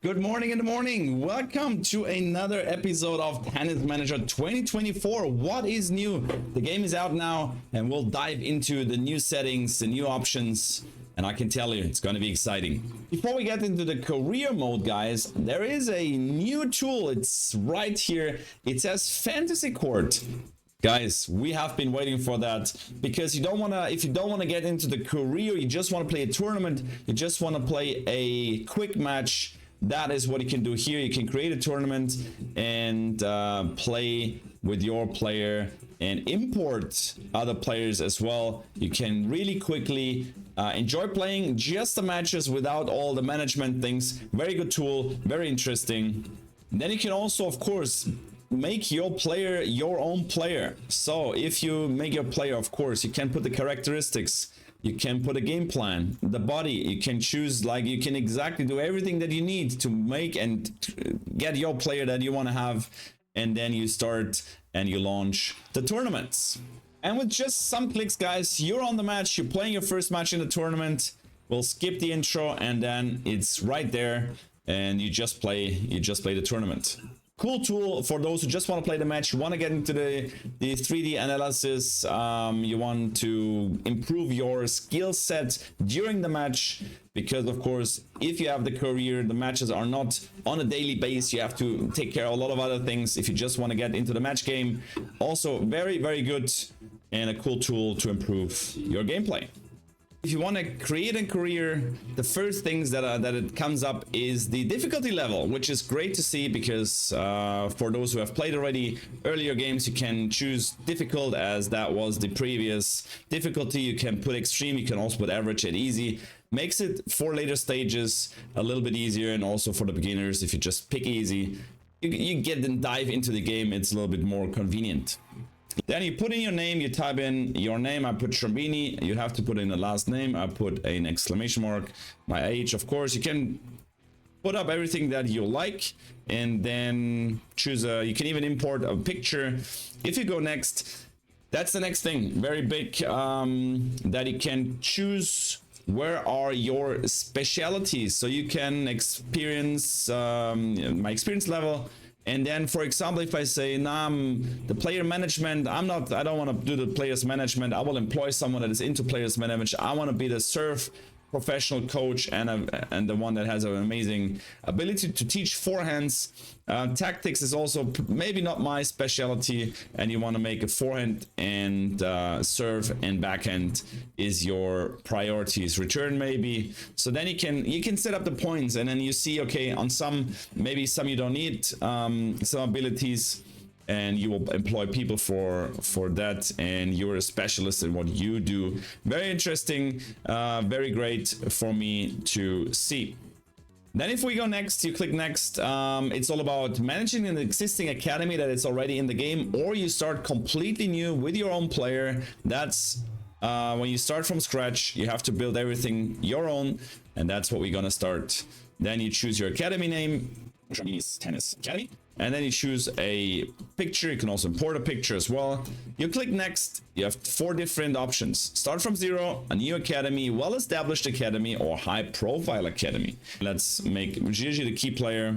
Good morning in the morning. Welcome to another episode of Tennis Manager 2024. What is new? The game is out now and we'll dive into the new settings, the new options, and I can tell you it's going to be exciting. Before we get into the career mode, guys, there is a new tool. It's right here. It says Fantasy Court. Guys, we have been waiting for that because you don't want to, if you don't want to get into the career, you just want to play a tournament, you just want to play a quick match. That is what you can do here. You can create a tournament and play with your player and import other players as well. You can really quickly enjoy playing just the matches without all the management things. Very good tool, very interesting. And then you can also, of course, make your player your own player. So if you make your player, of course, you can put the characteristics, you can put a game plan, the body, you can choose, like, you can exactly do everything that you need to make and get your player that you want to have. And then you start and you launch the tournaments. And with just some clicks, guys, you're on the match, you're playing your first match in the tournament. We'll skip the intro and then it's right there and you just play the tournament. Cool tool for those who just want to play the match. You want to get into the 3D analysis. You want to improve your skill set during the match because, of course, if you have the career, the matches are not on a daily basis. You have to take care of a lot of other things if you just want to get into the match game. Also, very, very good and a cool tool to improve your gameplay. If you want to create a career, the first things that it comes up is the difficulty level, which is great to see because for those who have played already earlier games, you can choose difficult as that was the previous difficulty. You can put extreme, you can also put average and easy. Makes it for later stages a little bit easier, and also for the beginners, if you just pick easy, you get and dive into the game, it's a little bit more convenient. Then you put in your name, you type in your name. I put Shrambini. You have to put in the last name. I put an exclamation mark. My age, of course. You can put up everything that you like and then choose you can even import a picture. If you go next, that's the next thing. Very big, that you can choose where are your specialties. So you can experience my experience level. And then, for example, if I say, nah, the player management, I don't want to do the players management. I will employ someone that is into players management. I want to be the serve professional coach and the one that has an amazing ability to teach forehands. Tactics is also maybe not my specialty, and you want to make a forehand and serve and backhand is your priorities. Return maybe. So then you can set up the points, and then you see, okay, on some, maybe some you don't need some abilities, and you will employ people for that, and you're a specialist in what you do. Very interesting, very great for me to see. Then if we go next, you click next. It's all about managing an existing academy that is already in the game, or you start completely new with your own player. That's when you start from scratch, you have to build everything your own, and that's what we're gonna start. Then you choose your academy name, Chinese Tennis Academy. And then you choose a picture. You can also import a picture as well. You click next. You have 4 different options. Start from zero, a new academy, well-established academy, or high-profile academy. Let's make Gigi the key player.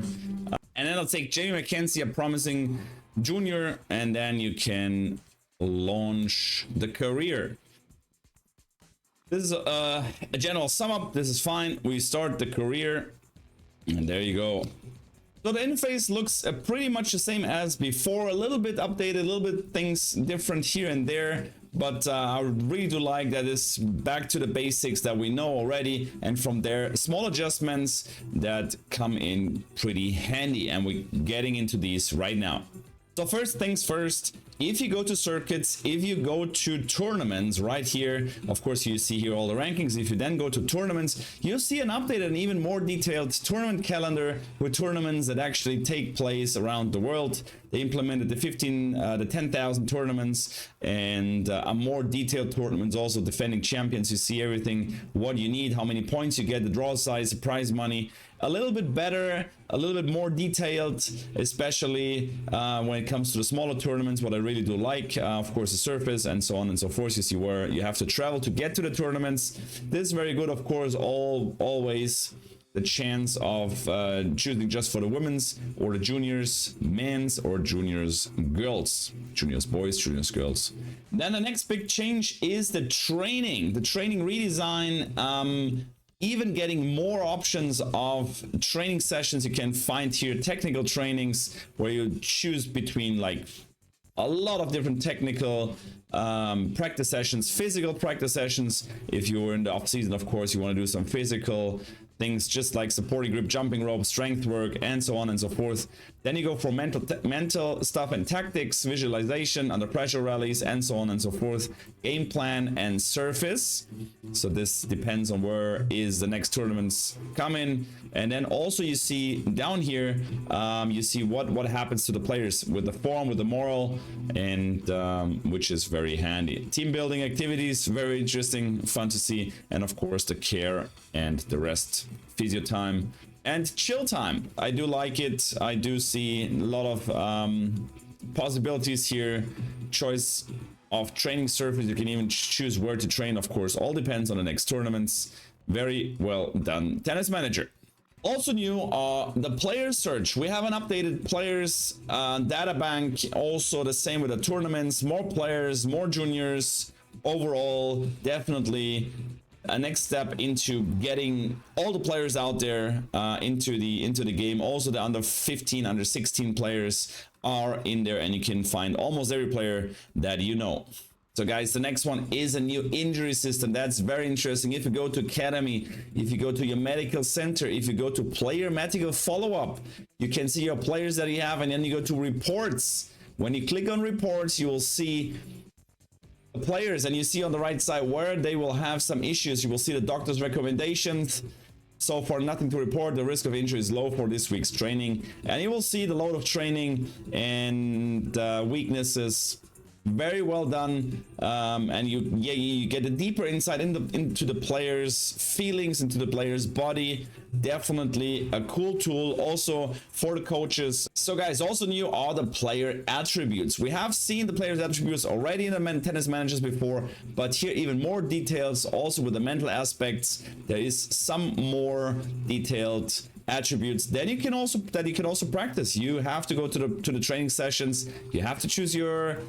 And then I'll take Jamie McKenzie, a promising junior. And then you can launch the career. This is a general sum up. This is fine. We start the career. And there you go. So the interface looks pretty much the same as before, a little bit updated, a little bit things different here and there, but I really do like that it's back to the basics that we know already, and from there small adjustments that come in pretty handy, and we're getting into these right now. So first things first, if you go to circuits, if you go to tournaments right here, of course you see here all the rankings. If you then go to tournaments, you'll see an updated and even more detailed tournament calendar with tournaments that actually take place around the world. They implemented the 10,000 tournaments and a more detailed tournaments, also defending champions. You see everything, what you need, how many points you get, the draw size, the prize money. A little bit better, a little bit more detailed, especially when it comes to the smaller tournaments, what I really do like, of course, the surface and so on and so forth. You see where you have to travel to get to the tournaments. This is very good, of course, always. the chance of choosing just for the women's or the juniors men's or juniors girls, juniors boys, juniors girls. Then the next big change is the training redesign. Even getting more options of training sessions. You can find here technical trainings where you choose between like a lot of different technical practice sessions, physical practice sessions. If you're in the off season, of course, you want to do some physical things just like supporting grip, jumping rope, strength work, and so on and so forth. Then you go for mental stuff and tactics, visualization, under pressure rallies, and so on and so forth. Game plan and surface. So this depends on where is the next tournaments coming. And then also you see down here, you see what happens to the players with the form, with the moral, and which is very handy. Team building activities, very interesting, fun to see, and of course the care and the rest, physio time and chill time. I do like it. I do see a lot of possibilities here. Choice of training surface, you can even choose where to train, of course, all depends on the next tournaments. Very well done, Tennis Manager. Also new, the player search. We have an updated players data bank. Also the same with the tournaments, more players, more juniors. Overall, definitely a next step into getting all the players out there into the game. Also the under 15, under 16 players are in there, and you can find almost every player that you know. So guys, the next one is a new injury system. That's very interesting. If you go to Academy, if you go to your medical center, if you go to player medical follow-up, you can see your players that you have, and then you go to reports. When you click on reports, you will see the players, and you see on the right side where they will have some issues. You will see the doctor's recommendations. So far, nothing to report. The risk of injury is low for this week's training, and you will see the load of training and weaknesses. Very well done, and you get a deeper insight into the players' feelings, into the player's body. Definitely a cool tool also for the coaches. So guys, also new are the player attributes. We have seen the players attributes already in the tennis managers before, but here even more details also with the mental aspects. There is some more detailed attributes that you can also practice. You have to go to the training sessions, you have to choose your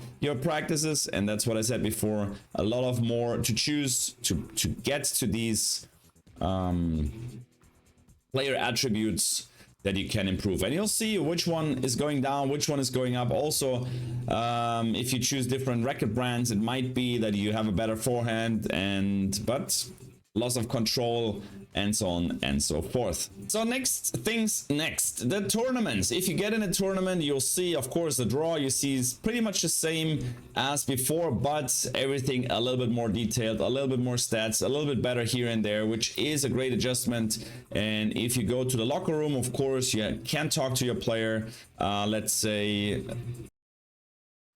practices, and that's what I said before, a lot of more to choose to get to these player attributes that you can improve, and you'll see which one is going down, which one is going up. Also, if you choose different racket brands, it might be that you have a better forehand, but loss of control, and so on and so forth. So next, the tournaments. If you get in a tournament, you'll see, of course, the draw you see is pretty much the same as before, but everything a little bit more detailed, a little bit more stats, a little bit better here and there, which is a great adjustment. And if you go to the locker room, of course, you can talk to your player. Let's say,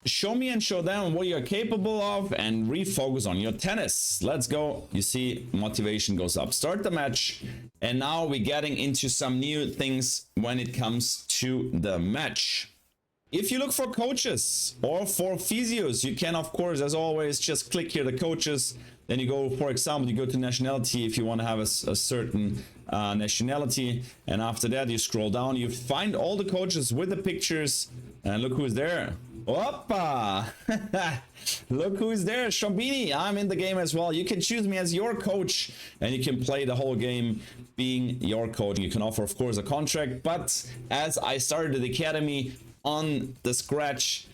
show me and show them what you're capable of, and refocus on your tennis. Let's go. You see, motivation goes up. Start the match, and now we're getting into some new things when it comes to the match. If you look for coaches or for physios, you can, of course, as always, just click here the coaches. Then you go, for example, you go to nationality if you want to have a certain nationality, and after that you scroll down, you find all the coaches with the pictures, and look who's there. Oppa! Look who's there, Shombini. I'm in the game as well. You can choose me as your coach, and you can play the whole game being your coach. You can offer, of course, a contract, but as I started the academy on the scratch,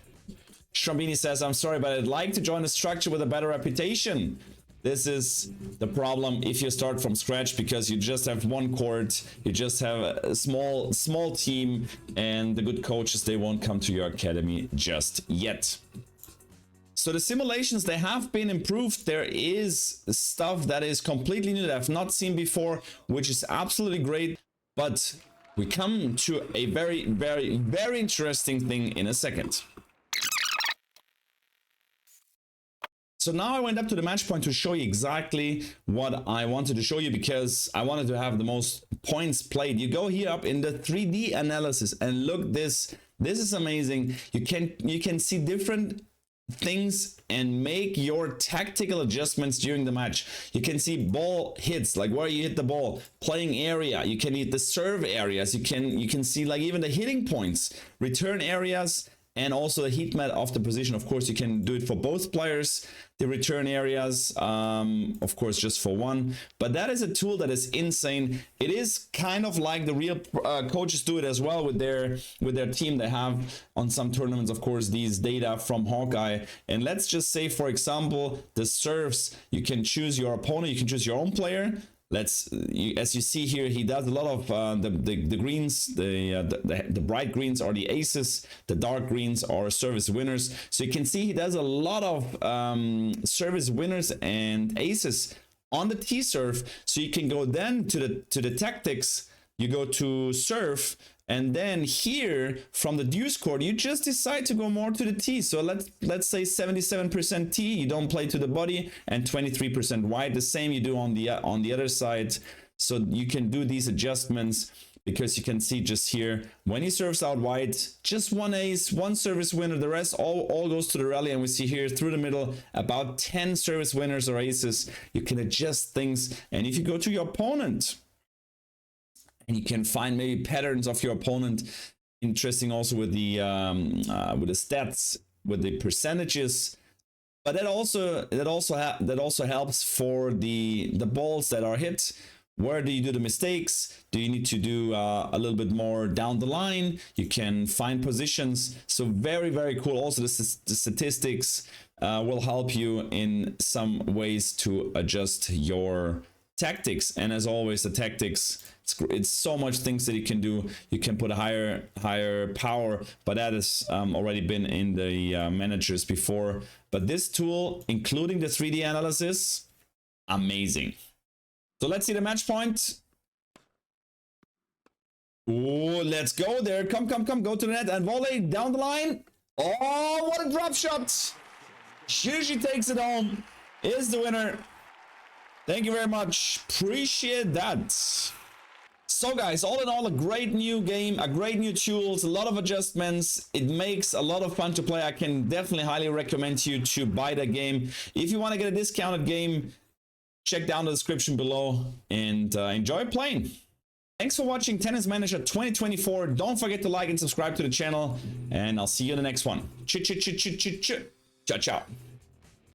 Shombini says, I'm sorry, but I'd like to join a structure with a better reputation. This is the problem if you start from scratch, because you just have one court, you just have a small team, and the good coaches, they won't come to your academy just yet. So the simulations, they have been improved. There is stuff that is completely new that I've not seen before, which is absolutely great. But we come to a very, very, very interesting thing in a second. So now I went up to the match point to show you exactly what I wanted to show you, because I wanted to have the most points played. You go here up in the 3D analysis, and look, this is amazing. You can see different things and make your tactical adjustments during the match. You can see ball hits, like where you hit the ball, playing area, you can hit the serve areas, you can see like even the hitting points, return areas, and also the heat map of the position. Of course, you can do it for both players, the return areas, of course, just for one. But that is a tool that is insane. It is kind of like the real coaches do it as well with their team. They have on some tournaments, of course, these data from Hawkeye. And let's just say, for example, the serves, you can choose your opponent, you can choose your own player. As you see here, he does a lot of the greens, the bright greens are the aces, the dark greens are service winners. So you can see he does a lot of service winners and aces on the T serve. So you can go then to the tactics, you go to serve, and then here from the deuce court, you just decide to go more to the T. So let's say 77% T, you don't play to the body, and 23% white. The same you do on the other side. So you can do these adjustments because you can see just here when he serves out white, just one ace, one service winner. The rest all goes to the rally, and we see here through the middle about 10 service winners or aces. You can adjust things, and if you go to your opponent, and you can find maybe patterns of your opponent. Interesting also with the stats, with the percentages. But that also helps for the balls that are hit. Where do you do the mistakes? Do you need to do a little bit more down the line? You can find positions. So very, very cool. Also the statistics will help you in some ways to adjust your tactics. And as always, the tactics, it's so much things that you can do. You can put a higher power, but that has already been in the managers before. But this tool, including the 3D analysis, amazing. So let's see the match point. Oh, let's go there. Come, go to the net and volley down the line. Oh, what a drop shot. Gigi takes it home. Is the winner. Thank you very much. Appreciate that. So guys, all in all, a great new game, a great new tools, a lot of adjustments. It makes a lot of fun to play. I can definitely highly recommend you to buy the game. If you want to get a discounted game, check down the description below and enjoy playing. Thanks for watching Tennis Manager 2024. Don't forget to like and subscribe to the channel, and I'll see you in the next one. Ciao, ciao.